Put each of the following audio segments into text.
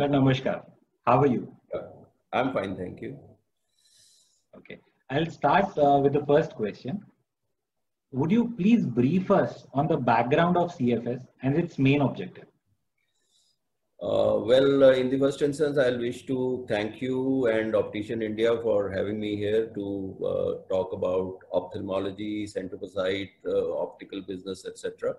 Namaskar. How are you? I'm fine, thank you. Okay. I'll start with the first question. Would you please brief us on the background of CFS and its main objective? In the first instance, I'll wish to thank you and Optician India for having me here to talk about ophthalmology, Centre for Sight, optical business, etc.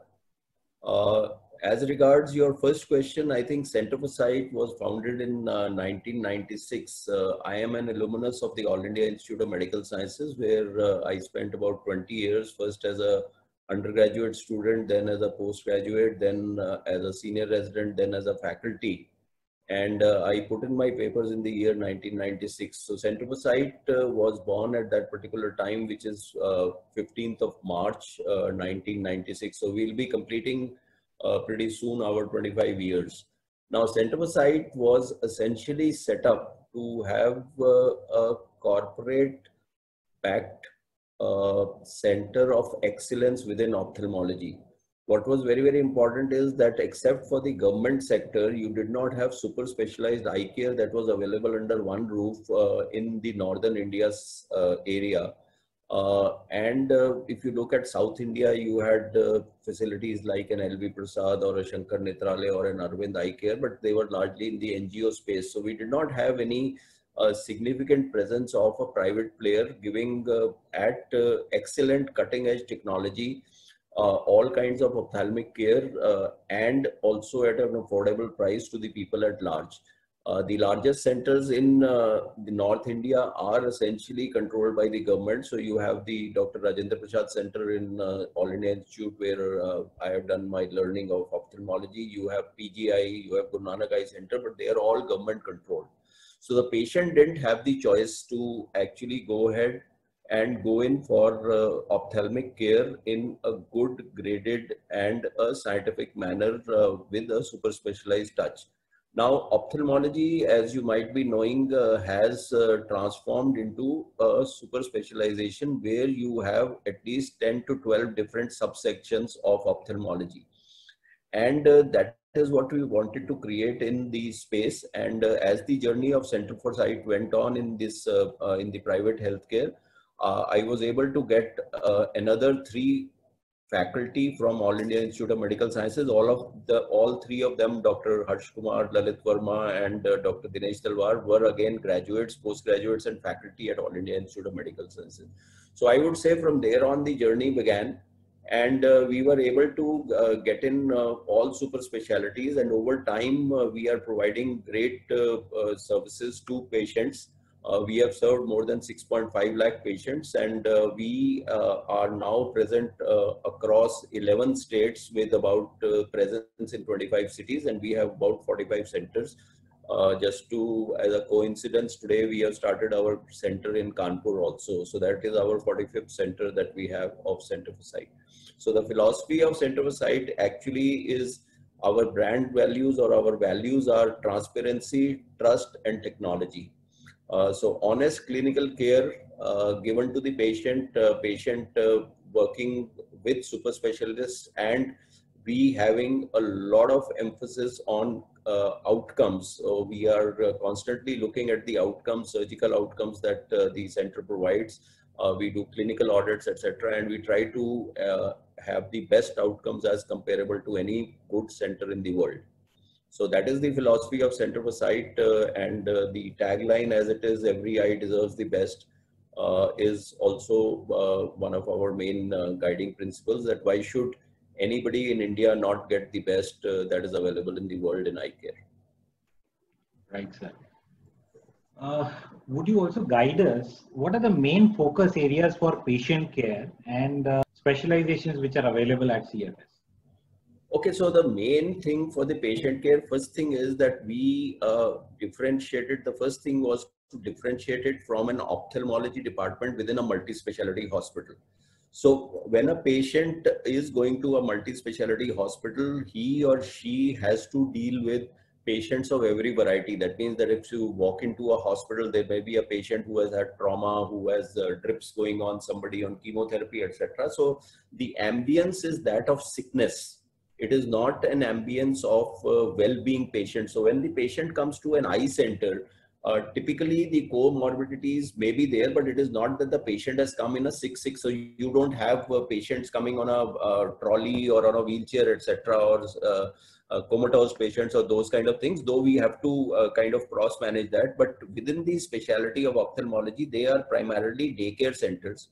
As regards your first question, I think Centre for Sight was founded in 1996. I am an alumnus of the All India Institute of Medical Sciences, where I spent about 20 years, first as a undergraduate student, then as a postgraduate, then as a senior resident, then as a faculty. And I put in my papers in the year 1996. So Centre for Sight was born at that particular time, which is 15th of March, 1996. So we'll be completing pretty soon our 25 years. Now, Centre for Sight was essentially set up to have a corporate-backed center of excellence within ophthalmology. What was very, very important is that except for the government sector, you did not have super specialized eye care that was available under one roof in the northern India's area. If you look at South India, you had facilities like an LV Prasad or a Shankar Netralaya or an Arvind Eye Care, but they were largely in the NGO space. So we did not have any significant presence of a private player giving excellent cutting edge technology, all kinds of ophthalmic care, and also at an affordable price to the people at large. The largest centers in the North India are essentially controlled by the government. So you have the Dr. Rajendra Prasad Center in All India Institute, where I have done my learning of ophthalmology. You have PGI, you have Guru Nanak Eye Center, but they are all government controlled. So the patient didn't have the choice to actually go ahead and go in for ophthalmic care in a good, graded and a scientific manner with a super specialized touch. Now, ophthalmology, as you might be knowing, has transformed into a super specialization where you have at least 10 to 12 different subsections of ophthalmology. And that is what we wanted to create in the space. And as the journey of Centre for Sight went on in this in the private healthcare, I was able to get another 3 faculty from All India Institute of Medical Sciences. All 3 of them, Dr. Harsh Kumar, Lalit Verma, and Dr. Dinesh Talwar, were again graduates, postgraduates, and faculty at All India Institute of Medical Sciences. So I would say from there on the journey began, and we were able to get in all super specialties, and over time we are providing great services to patients. We have served more than 6.5 lakh patients, and we are now present across 11 states with about presence in 25 cities, and we have about 45 centers. Just to, as a coincidence, today we have started our center in Kanpur also. So that is our 45th center that we have of Centre for Sight. So the philosophy of Centre for Sight actually is our brand values, or our values are transparency, trust, and technology. So honest clinical care given to the patient, working with super specialists, and we having a lot of emphasis on outcomes. So we are constantly looking at the outcomes, surgical outcomes that the center provides. We do clinical audits, etc., and we try to have the best outcomes as comparable to any good center in the world. So that is the philosophy of Centre for Sight, and the tagline, as it is, "Every eye deserves the best," is also one of our main guiding principles, that why should anybody in India not get the best that is available in the world in eye care. Right, sir. Would you also guide us, what are the main focus areas for patient care and specializations which are available at CFS? Okay, so the main thing for the patient care, first thing is that we differentiated. The first thing was to differentiate it from an ophthalmology department within a multi-specialty hospital. So when a patient is going to a multi-specialty hospital, he or she has to deal with patients of every variety. That means that if you walk into a hospital, there may be a patient who has had trauma, who has drips going on, somebody on chemotherapy, etc. So the ambience is that of sickness. It is not an ambience of well-being patient. So when the patient comes to an eye center, typically the comorbidities may be there, but it is not that the patient has come in a sick. So you don't have patients coming on a trolley or on a wheelchair, etc., or comatose patients or those kind of things, though we have to kind of cross manage that. But within the specialty of ophthalmology, they are primarily daycare centers,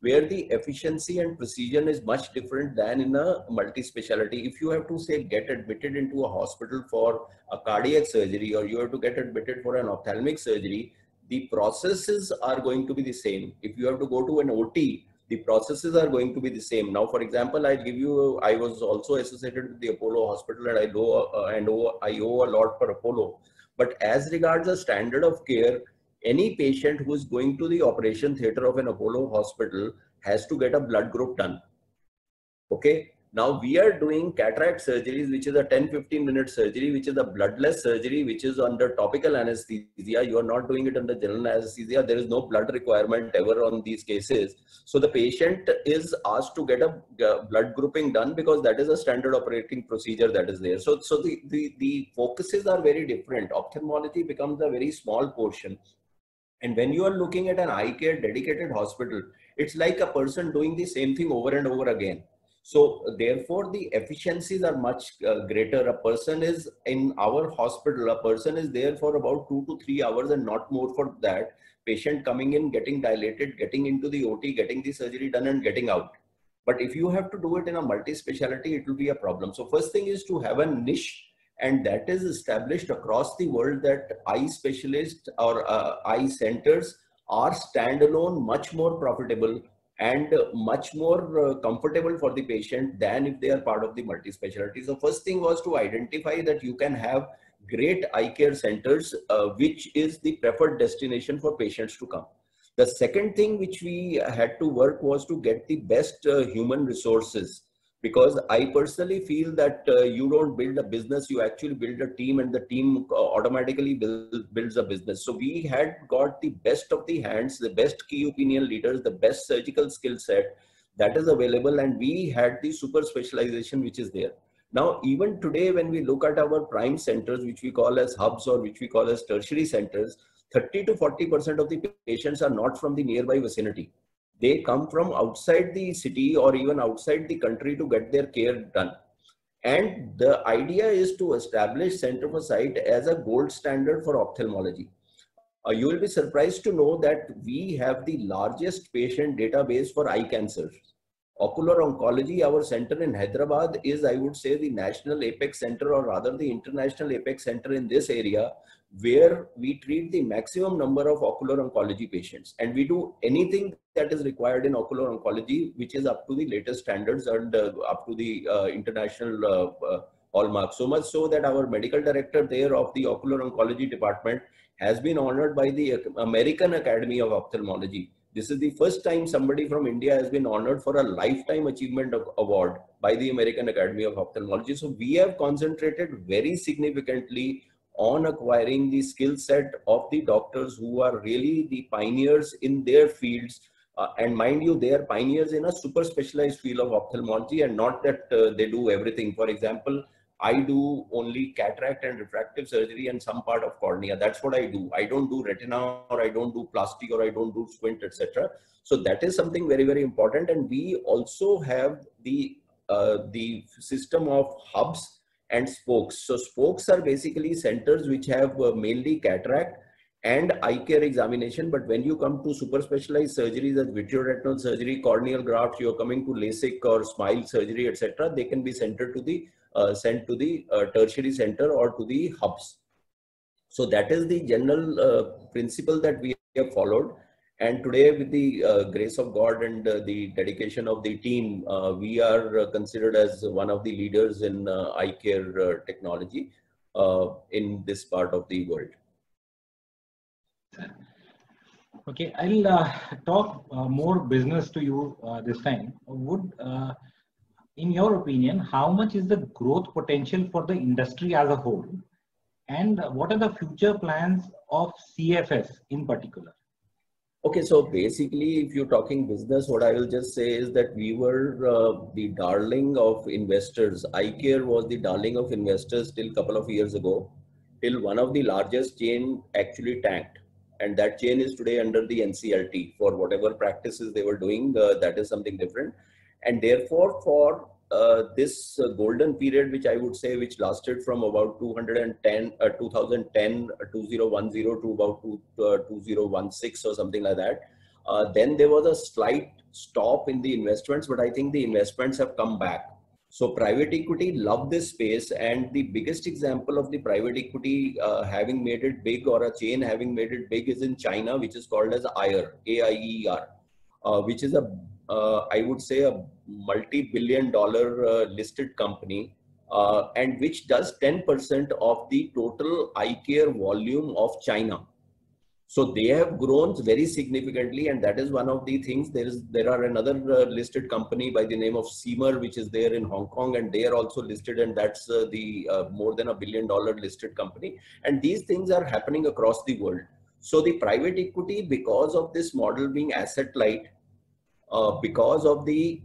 where the efficiency and precision is much different than in a multi-speciality. If you have to say get admitted into a hospital for a cardiac surgery, or you have to get admitted for an ophthalmic surgery, the processes are going to be the same. If you have to go to an OT, the processes are going to be the same. Now, for example, I'll give you, I was also associated with the Apollo Hospital, and I owe a lot for Apollo. But as regards the standard of care, any patient who is going to the operation theater of an Apollo hospital has to get a blood group done. Okay. Now we are doing cataract surgeries, which is a 10-15 minute surgery, which is a bloodless surgery, which is under topical anesthesia. You are not doing it under general anesthesia. There is no blood requirement ever on these cases. So the patient is asked to get a blood grouping done, because that is a standard operating procedure that is there. So the focuses are very different. Ophthalmology becomes a very small portion. And when you are looking at an eye care dedicated hospital, it's like a person doing the same thing over and over again. So therefore, the efficiencies are much greater. A person is in our hospital, a person is there for about 2 to 3 hours and not more for that. Patient coming in, getting dilated, getting into the OT, getting the surgery done and getting out. But if you have to do it in a multi-speciality, it will be a problem. So first thing is to have a niche, and that is established across the world, that eye specialists or eye centers are standalone, much more profitable and much more comfortable for the patient than if they are part of the multi-specialty. So first thing was to identify that you can have great eye care centers, which is the preferred destination for patients to come. The second thing which we had to work was to get the best human resources. Because I personally feel that you don't build a business, you actually build a team, and the team automatically builds a business. So we had got the best of the hands, the best key opinion leaders, the best surgical skill set that is available, and we had the super specialization which is there. Now, even today, when we look at our prime centers, which we call as hubs or which we call as tertiary centers, 30 to 40% of the patients are not from the nearby vicinity. They come from outside the city or even outside the country to get their care done. And the idea is to establish Center for Sight as a gold standard for ophthalmology. You will be surprised to know that we have the largest patient database for eye cancers. Ocular oncology, our center in Hyderabad, is, I would say, the national apex center, or rather the international apex center in this area, where we treat the maximum number of ocular oncology patients. And we do anything that is required in ocular oncology, which is up to the latest standards and up to the international hallmark. So much so that our medical director there of the ocular oncology department has been honored by the American Academy of Ophthalmology. This is the first time somebody from India has been honored for a lifetime achievement award by the American Academy of Ophthalmology. So we have concentrated very significantly on acquiring the skill set of the doctors who are really the pioneers in their fields. And mind you, they are pioneers in a super specialized field of ophthalmology, and not that they do everything. For example, I do only cataract and refractive surgery and some part of cornea. That's what I do. I don't do retina, or I don't do plastic, or I don't do squint, etc. So that is something very, very important. And we also have the system of hubs and spokes. So spokes are basically centers which have mainly cataract and eye care examination. But when you come to super specialized surgeries as vitreoretinal surgery, corneal grafts, you're coming to LASIK or smile surgery, etc., they can be sent to the tertiary center or to the hubs. So that is the general principle that we have followed. And today, with the grace of God and the dedication of the team, we are considered as one of the leaders in eye care technology in this part of the world. Okay, I'll talk more business to you this time. In your opinion, how much is the growth potential for the industry as a whole? And what are the future plans of CFS in particular? Okay, so basically, if you're talking business, what I will just say is that we were the darling of investors. iCare was the darling of investors till a couple of years ago, till one of the largest chain actually tanked. And that chain is today under the NCLT for whatever practices they were doing. That is something different. And therefore, for this golden period, which I would say, which lasted from about 2010, 2010 to about 2016 or something like that. Then there was a slight stop in the investments, but I think the investments have come back. So private equity love this space, and the biggest example of the private equity having made it big, or a chain having made it big, is in China, which is called as AIER, AIER, which is I would say a multi-billion-dollar listed company, and which does 10% of the total eye care volume of China. So they have grown very significantly, and that is one of the things. There are another listed company by the name of Seamer, which is there in Hong Kong, and they are also listed, and that's the more than $1 billion listed company. And these things are happening across the world. So the private equity, because of this model being asset light, because of the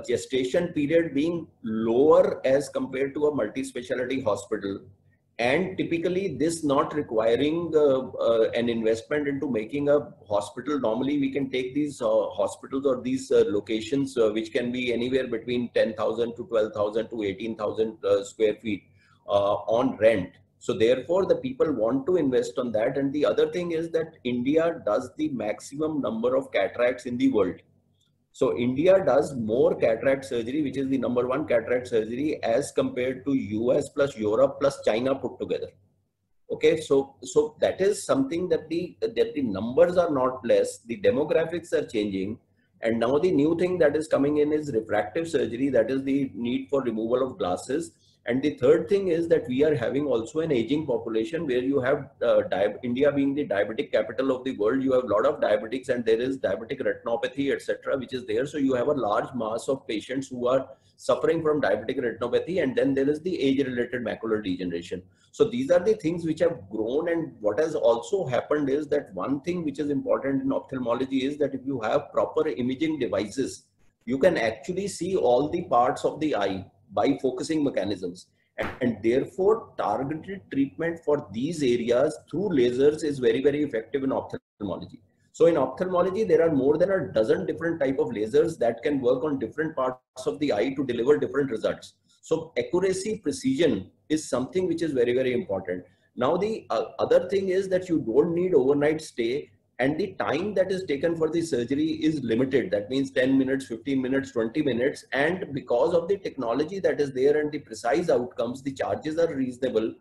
gestation period being lower as compared to a multi-specialty hospital, and typically this not requiring an investment into making a hospital. Normally we can take these hospitals or these locations which can be anywhere between 10,000 to 12,000 to 18,000 square feet on rent. So therefore the people want to invest on that. And the other thing is that India does the maximum number of cataracts in the world. So India does more cataract surgery, which is the #1 cataract surgery, as compared to US plus Europe plus China put together. Okay, so that is something that the numbers are not less, the demographics are changing, and now the new thing that is coming in is refractive surgery, that is the need for removal of glasses. And the third thing is that we are having also an aging population, where you have India being the diabetic capital of the world. You have a lot of diabetics, and there is diabetic retinopathy, etc., which is there. So you have a large mass of patients who are suffering from diabetic retinopathy, and then there is the age-related macular degeneration. So these are the things which have grown. And what has also happened is that one thing which is important in ophthalmology is that if you have proper imaging devices, you can actually see all the parts of the eye by focusing mechanisms, and therefore targeted treatment for these areas through lasers is very, very effective in ophthalmology. So in ophthalmology, there are more than a dozen different type of lasers that can work on different parts of the eye to deliver different results. So accuracy, precision is something which is very, very important. Now the other thing is that you don't need overnight stay, and the time that is taken for the surgery is limited. That means 10 minutes, 15 minutes, 20 minutes. And because of the technology that is there and the precise outcomes, the charges are reasonable,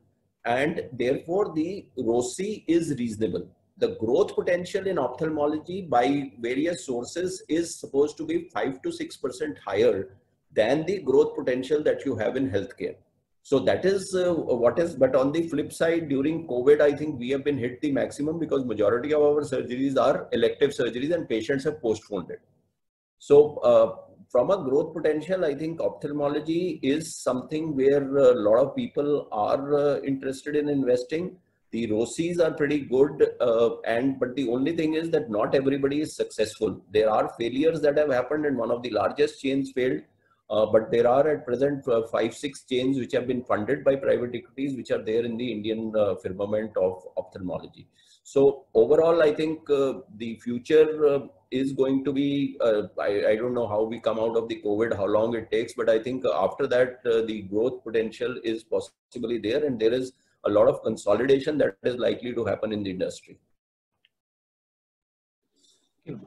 and therefore the ROCE is reasonable. The growth potential in ophthalmology by various sources is supposed to be 5 to 6% higher than the growth potential that you have in healthcare. So that is what is, but on the flip side, during COVID, I think we have been hit the maximum, because majority of our surgeries are elective surgeries and patients have postponed it. So from a growth potential, I think ophthalmology is something where a lot of people are interested in investing. The ROCEs are pretty good, but the only thing is that not everybody is successful. There are failures that have happened, and one of the largest chains failed. But there are at present 5-6 chains which have been funded by private equities, which are there in the Indian firmament of ophthalmology. So overall, I think the future is going to be, I don't know how we come out of the COVID, how long it takes, but I think after that, the growth potential is possibly there, and there is a lot of consolidation that is likely to happen in the industry.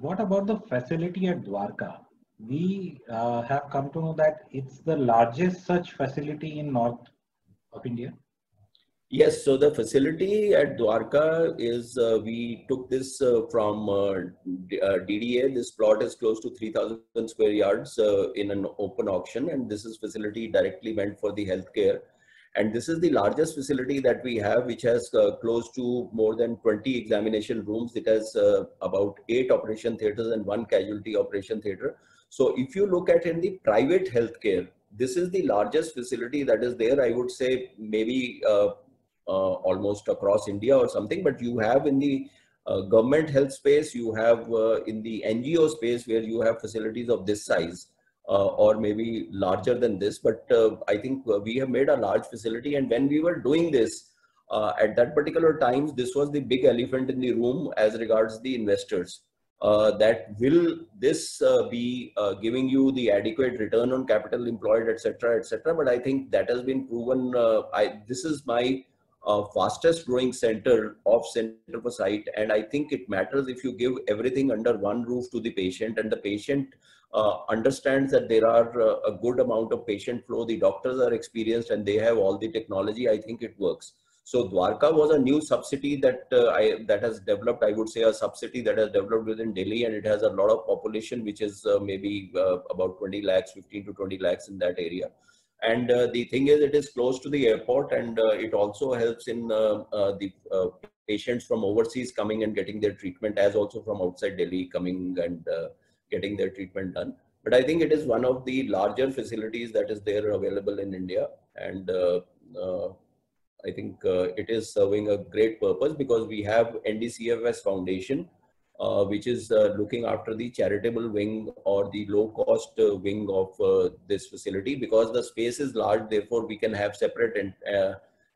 What about the facility at Dwarka? We have come to know that it's the largest such facility in north of India. Yes, so the facility at Dwarka is, we took this from DDA. This plot is close to 3,000 square yards in an open auction, and this is facility directly meant for the healthcare. And this is the largest facility that we have, which has close to more than 20 examination rooms. It has about 8 operation theaters and 1 casualty operation theater. So if you look at in the private healthcare, this is the largest facility that is there. I would say maybe almost across India or something, but you have in the Government health space, you have in the NGO space where you have facilities of this size or maybe larger than this. But I think we have made a large facility, and when we were doing this at that particular times, this was the big elephant in the room as regards the investors. That will this be giving you the adequate return on capital employed, etc., etc. But I think that has been proven. This is my fastest growing center of Center for Sight, and I think it matters if you give everything under one roof to the patient, and the patient understands that there are a good amount of patient flow. The doctors are experienced and they have all the technology. I think it works. So Dwarka was a new subsidy that that has developed. I would say a subsidy that has developed within Delhi, and it has a lot of population, which is maybe about 20 lakhs, 15 to 20 lakhs in that area. And the thing is, it is close to the airport, and it also helps in the patients from overseas coming and getting their treatment, as also from outside Delhi coming and getting their treatment done. But I think it is one of the larger facilities that is there available in India, and I think it is serving a great purpose because we have NDCFS Foundation, which is looking after the charitable wing or the low-cost wing of this facility. Because the space is large, therefore we can have separate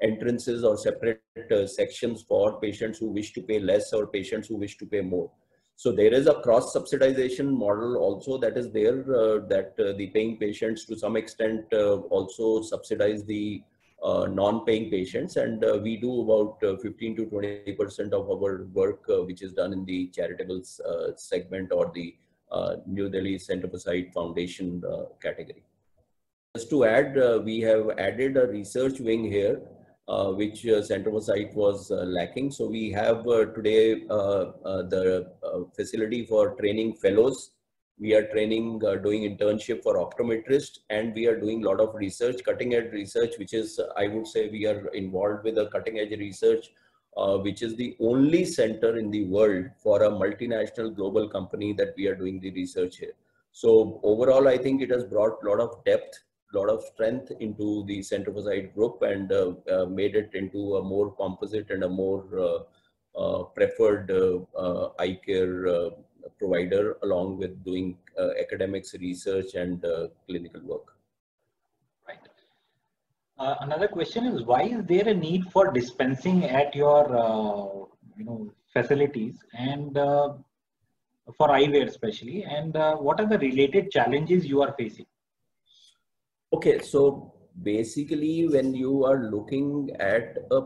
entrances or separate sections for patients who wish to pay less or patients who wish to pay more. So there is a cross-subsidization model also that is there, that the paying patients to some extent also subsidize the non-paying patients, and we do about 15 to 20% of our work which is done in the charitable segment or the New Delhi Center for Sight Foundation category. Just to add, we have added a research wing here, which Center for Sight was lacking. So we have today the facility for training fellows. We are training, doing internship for optometrists, and we are doing a lot of research, cutting edge research, which is, I would say we are involved with a cutting edge research, which is the only center in the world for a multinational global company that we are doing the research here. So overall, I think it has brought a lot of depth, a lot of strength into the Center for Sight group, and made it into a more composite and a more preferred eye care provider, along with doing academics, research, and clinical work. Right. Another question is, why is there a need for dispensing at your facilities, and for eyewear especially, and what are the related challenges you are facing? Okay, so basically when you are looking at a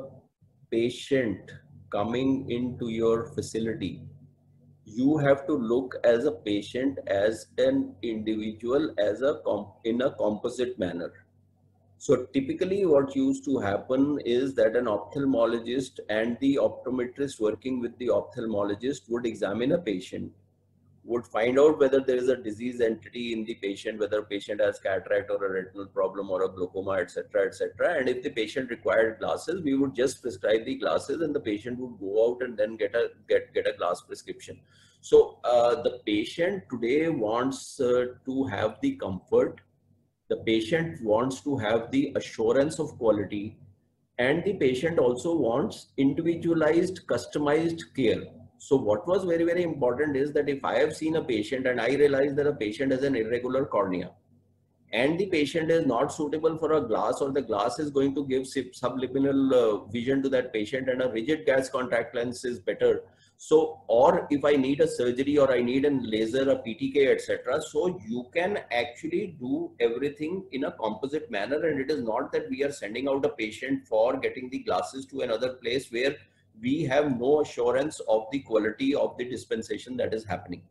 patient coming into your facility, you have to look as a patient, as an individual, as in a composite manner. So typically what used to happen is that an ophthalmologist and the optometrist working with the ophthalmologist would examine a patient, would find out whether there is a disease entity in the patient, whether patient has cataract or a retinal problem or a glaucoma, etc., etc. And if the patient required glasses, we would just prescribe the glasses, and the patient would go out and then get a glass prescription. So the patient today wants to have the comfort. The patient wants to have the assurance of quality, and the patient also wants individualized, customized care. So what was very, very important is that if I have seen a patient and I realize that a patient has an irregular cornea, and the patient is not suitable for a glass, or the glass is going to give subliminal vision to that patient, and a rigid gas contact lens is better. So, or if I need a surgery, or I need a laser, a PTK, etc. So you can actually do everything in a composite manner, and it is not that we are sending out a patient for getting the glasses to another place where we have no assurance of the quality of the dispensation that is happening.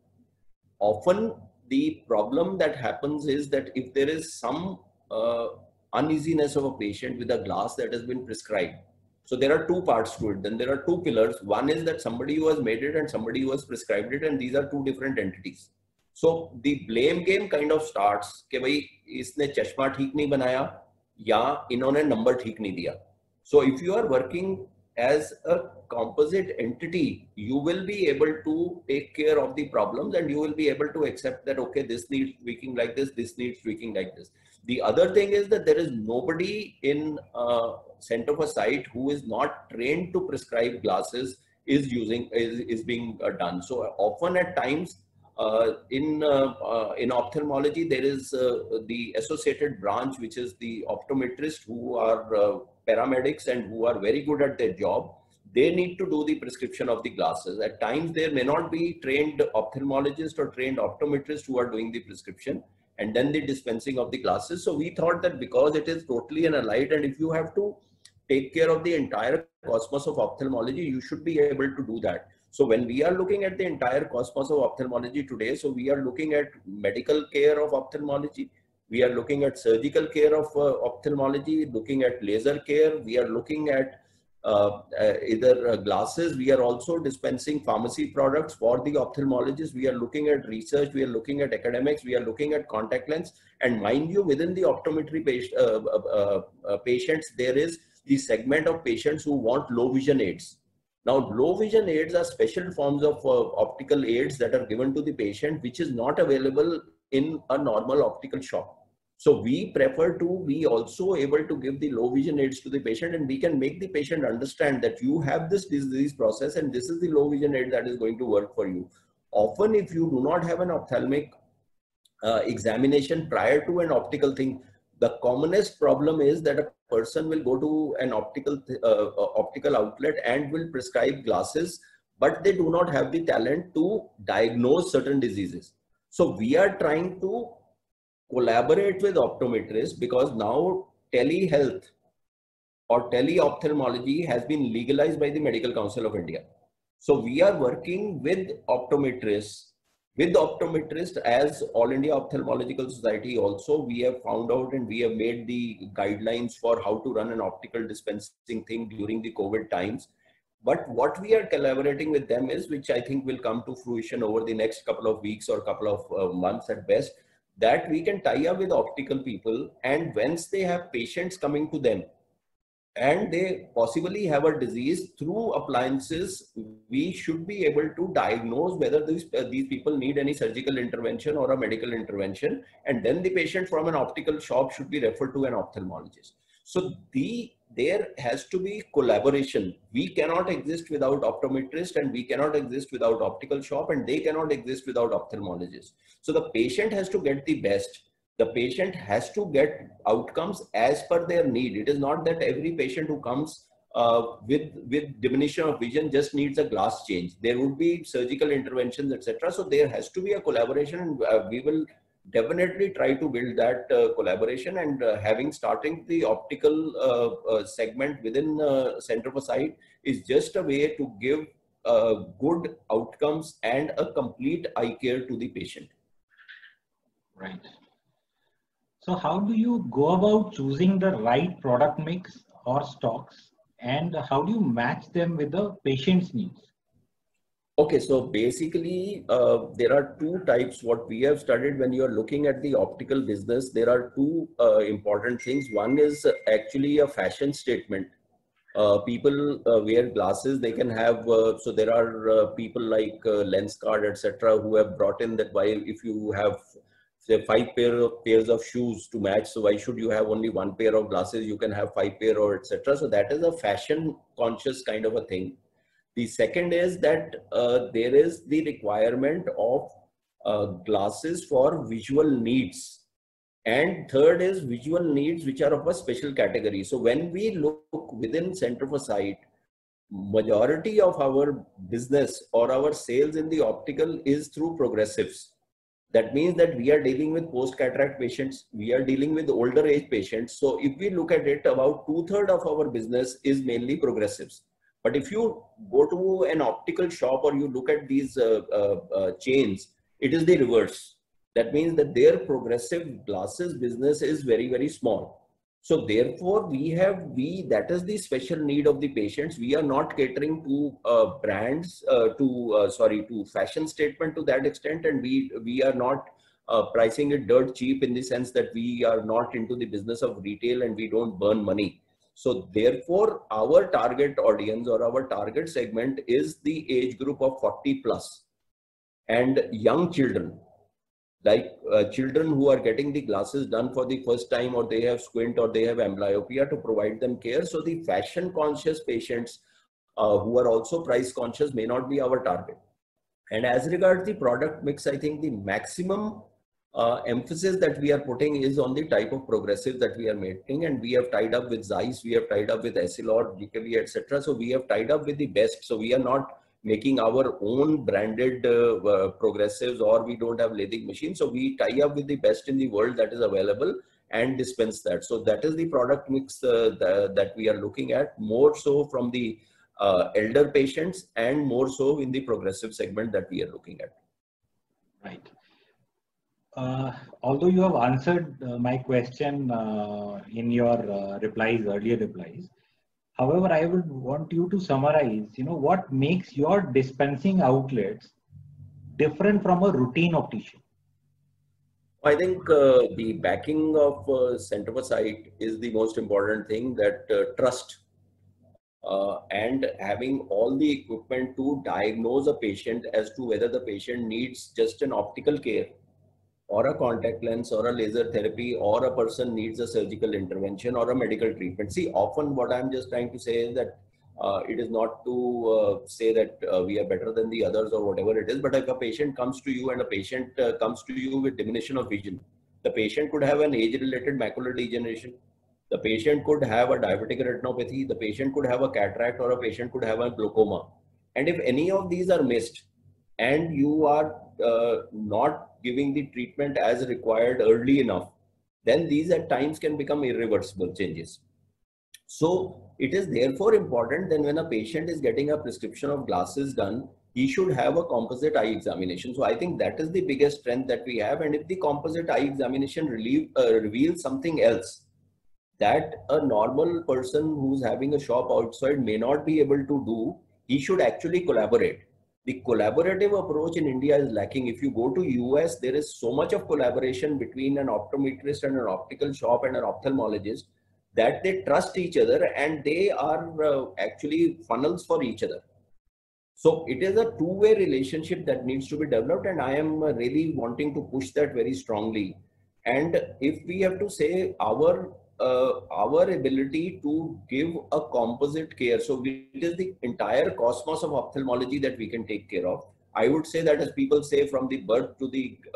Often the problem that happens is that if there is some uneasiness of a patient with a glass that has been prescribed, so there are two parts to it. Then there are two pillars. One is that somebody who has made it and somebody who has prescribed it, and these are two different entities. So the blame game kind of starts कि भाई इसने चश्मा ठीक नहीं बनाया या इन्होंने number ठीक नहीं दिया. So if you are working as a composite entity, you will be able to take care of the problems, and you will be able to accept that, okay, this needs tweaking like this needs tweaking like this. The other thing is that there is nobody in Center for Sight who is not trained to prescribe glasses is being done. So often at times in ophthalmology, there is the associated branch, which is the optometrist, who are paramedics and who are very good at their job. They need to do the prescription of the glasses. At times, there may not be trained ophthalmologist or trained optometrist who are doing the prescription and then the dispensing of the glasses. So we thought that because it is totally an allied, and if you have to take care of the entire cosmos of ophthalmology, you should be able to do that. So when we are looking at the entire cosmos of ophthalmology today, so we are looking at medical care of ophthalmology, we are looking at surgical care of ophthalmology, looking at laser care, we are looking at either glasses, we are also dispensing pharmacy products for the ophthalmologists, we are looking at research, we are looking at academics, we are looking at contact lens. And mind you, within the optometry patients, there is the segment of patients who want low vision aids. Now, low vision aids are special forms of optical aids that are given to the patient, which is not available in a normal optical shop. So we prefer to be also able to give the low vision aids to the patient, and we can make the patient understand that you have this disease process and this is the low vision aid that is going to work for you. Often, if you do not have an ophthalmic examination prior to an optical thing, the commonest problem is that a person will go to an optical outlet and will prescribe glasses, but they do not have the talent to diagnose certain diseases. So we are trying to collaborate with optometrists, because now telehealth or teleophthalmology has been legalized by the Medical Council of India. So we are working with optometrists. As All India Ophthalmological Society also, we have found out and we have made the guidelines for how to run an optical dispensing thing during the COVID times. But what we are collaborating with them is, which I think will come to fruition over the next couple of weeks or couple of months at best, that we can tie up with optical people, and once they have patients coming to them and they possibly have a disease, through appliances, we should be able to diagnose whether these people need any surgical intervention or a medical intervention. And then the patient from an optical shop should be referred to an ophthalmologist. So there has to be collaboration. We cannot exist without optometrist, and we cannot exist without optical shop, and they cannot exist without ophthalmologist. So the patient has to get the best. The patient has to get outcomes as per their need. It is not that every patient who comes with diminution of vision just needs a glass change. There would be surgical interventions, etc. So there has to be a collaboration, and we will definitely try to build that collaboration. And having starting the optical segment within Center for Sight is just a way to give good outcomes and a complete eye care to the patient. Right. So how do you go about choosing the right product mix or stocks, and how do you match them with the patient's needs? Okay, so basically there are two types. What we have studied, when you are looking at the optical business, there are two important things. One is actually a fashion statement. People wear glasses, they can have, so there are people like Lenskart, etc., who have brought in that why if you have say 5 pairs of shoes to match, so why should you have only 1 pair of glasses? You can have 5 pair or etc. So that is a fashion conscious kind of a thing. The second is that there is the requirement of glasses for visual needs. And third is visual needs which are of a special category. So when we look within Center for Sight, majority of our business or our sales in the optical is through progressives. That means that we are dealing with post-cataract patients, we are dealing with older age patients. So if we look at it, about 2/3 of our business is mainly progressives. But if you go to an optical shop or you look at these chains, it is the reverse. That means that their progressive glasses business is very, very small. So therefore, that is the special need of the patients. We are not catering to brands, to fashion statement to that extent, and we are not pricing it dirt cheap in the sense that we are not into the business of retail and we don't burn money. So therefore, our target audience or our target segment is the age group of 40 plus and young children. Like children who are getting the glasses done for the first time, or they have squint or they have amblyopia, to provide them care. So the fashion conscious patients who are also price conscious may not be our target. And as regards the product mix, I think the maximum emphasis that we are putting is on the type of progressive that we are making, and we have tied up with Zeiss, we have tied up with Essilor, GKV, etc. So we have tied up with the best. So we are not making our own branded progressives, or we don't have lathing machines. So we tie up with the best in the world that is available and dispense that. So that is the product mix that we are looking at, more so from the elder patients and more so in the progressive segment that we are looking at. Right. Although you have answered my question in your earlier replies, however, I would want you to summarize, what makes your dispensing outlets different from a routine optician? I think the backing of Center for Sight is the most important thing, that trust and having all the equipment to diagnose a patient as to whether the patient needs just an optical care or a contact lens or a laser therapy, or a person needs a surgical intervention or a medical treatment. See, often what I'm just trying to say is that it is not to say that we are better than the others or whatever it is, but if a patient comes to you and a patient comes to you with diminution of vision, the patient could have an age-related macular degeneration, the patient could have a diabetic retinopathy, the patient could have a cataract, or a patient could have a glaucoma. And if any of these are missed and you are not giving the treatment as required early enough, then these at times can become irreversible changes. So it is therefore important that when a patient is getting a prescription of glasses done, he should have a composite eye examination. So I think that is the biggest strength that we have. And if the composite eye examination reveals something else that a normal person who's having a shop outside may not be able to do, he should actually collaborate. The collaborative approach in India is lacking. If you go to US, there is so much of collaboration between an optometrist and an optical shop and an ophthalmologist that they trust each other and they are actually funnels for each other. So it is a two-way relationship that needs to be developed, and I am really wanting to push that very strongly. And if we have to say our ability to give a composite care, so it is the entire cosmos of ophthalmology that we can take care of. I would say that, as people say, from the birth to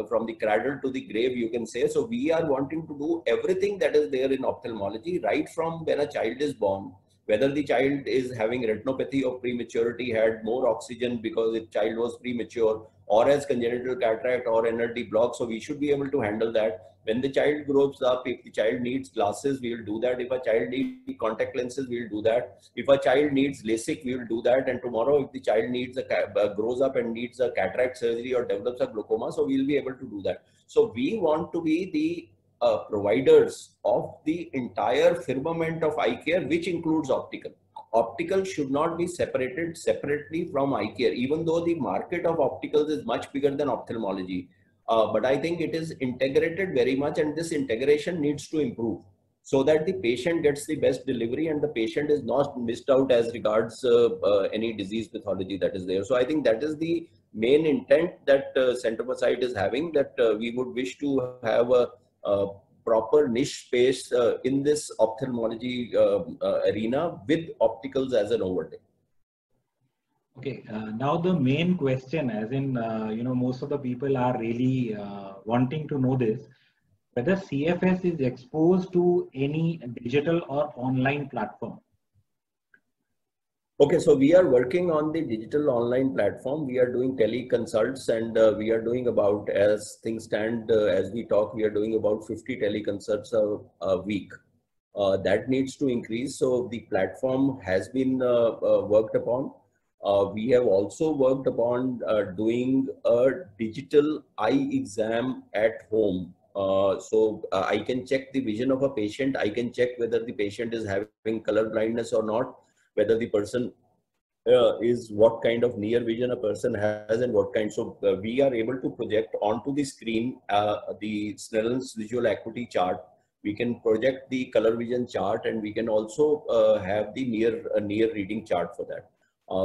from the cradle to the grave, you can say. So we are wanting to do everything that is there in ophthalmology, right from when a child is born, whether the child is having retinopathy of prematurity, had more oxygen because the child was premature, or has congenital cataract or NLD block. So we should be able to handle that. When the child grows up, if the child needs glasses, we will do that. If a child needs contact lenses, we will do that. If a child needs LASIK, we will do that. And tomorrow, if the child needs grows up and needs a cataract surgery or develops a glaucoma, so we will be able to do that. So we want to be the providers of the entire firmament of eye care, which includes optical. Optical should not be separated separately from eye care, even though the market of opticals is much bigger than ophthalmology. But I think it is integrated very much, and this integration needs to improve so that the patient gets the best delivery and the patient is not missed out as regards any disease pathology that is there. So I think that is the main intent that Center for Sight is having, that we would wish to have a proper niche space in this ophthalmology arena with opticals as an overlay. Okay, now the main question, as in, most of the people are really wanting to know this, whether CFS is exposed to any digital or online platform. Okay, so we are working on the digital online platform. We are doing teleconsults, and we are doing about, as things stand, as we talk, we are doing about 50 teleconsults a week. That needs to increase. So the platform has been worked upon. We have also worked upon doing a digital eye exam at home. So I can check the vision of a patient. I can check whether the patient is having color blindness or not, whether the person is what kind of near vision a person has and what kind. So we are able to project onto the screen the Snellen's visual acuity chart. We can project the color vision chart, and we can also have the near reading chart for that.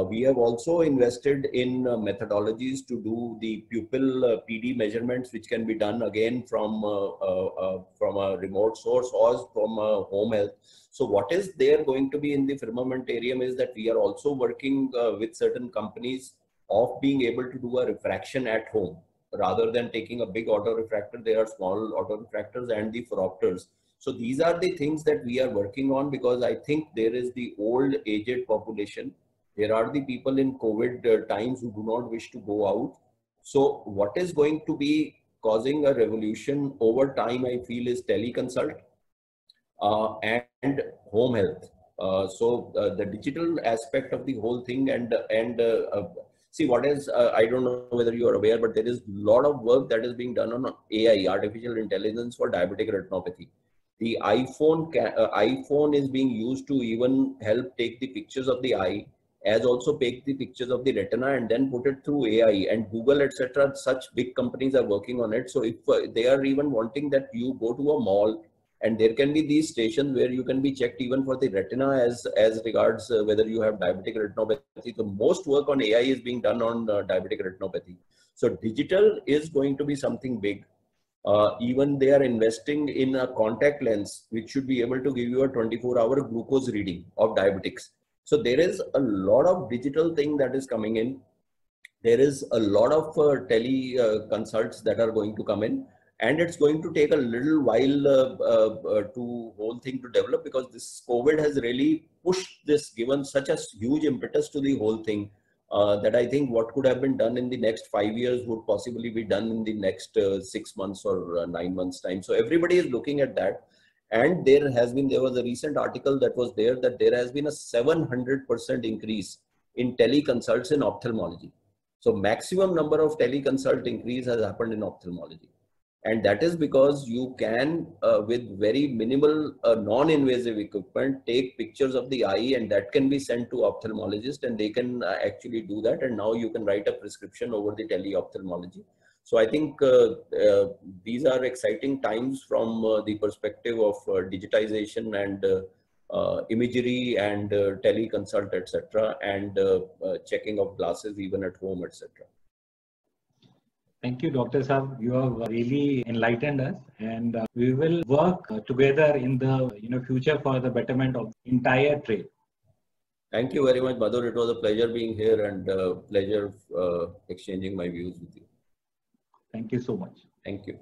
We have also invested in methodologies to do the pupil PD measurements, which can be done again from a remote source or from home health. So what is there going to be in the firmamentarium is that we are also working with certain companies of being able to do a refraction at home. Rather than taking a big auto refractor, there are small auto refractors and the phoropters. So these are the things that we are working on, because I think there is the old aged population. There are the people in COVID times who do not wish to go out. So what is going to be causing a revolution over time, I feel, is teleconsult and home health. The digital aspect of the whole thing see what is, I don't know whether you are aware, but there is a lot of work that is being done on AI, artificial intelligence, for diabetic retinopathy. The iPhone is being used to even help take the pictures of the eye, as also take the pictures of the retina and then put it through AI, and Google, etc. Such big companies are working on it. So if they are even wanting that you go to a mall, and there can be these stations where you can be checked even for the retina as regards whether you have diabetic retinopathy. So most work on AI is being done on diabetic retinopathy. So digital is going to be something big. Even they are investing in a contact lens, which should be able to give you a 24-hour glucose reading of diabetics. So there is a lot of digital thing that is coming in. There is a lot of consults that are going to come in, and it's going to take a little while to whole thing to develop, because this COVID has really pushed this, given such a huge impetus to the whole thing, that I think what could have been done in the next 5 years would possibly be done in the next 6 months or 9 months time. So everybody is looking at that. And there was a recent article that was there, that there has been a 700% increase in teleconsults in ophthalmology. So maximum number of teleconsult increase has happened in ophthalmology. And that is because you can, with very minimal non-invasive equipment, take pictures of the eye, and that can be sent to ophthalmologist, and they can actually do that. And now you can write a prescription over the tele-ophthalmology. So I think these are exciting times from the perspective of digitization and imagery and teleconsult, etc., and checking of glasses even at home, etc. Thank you, Dr. Saab. You have really enlightened us, and we will work together in the future for the betterment of the entire trade. Thank you very much, Madhur. It was a pleasure being here, and pleasure exchanging my views with you. Thank you so much. Thank you.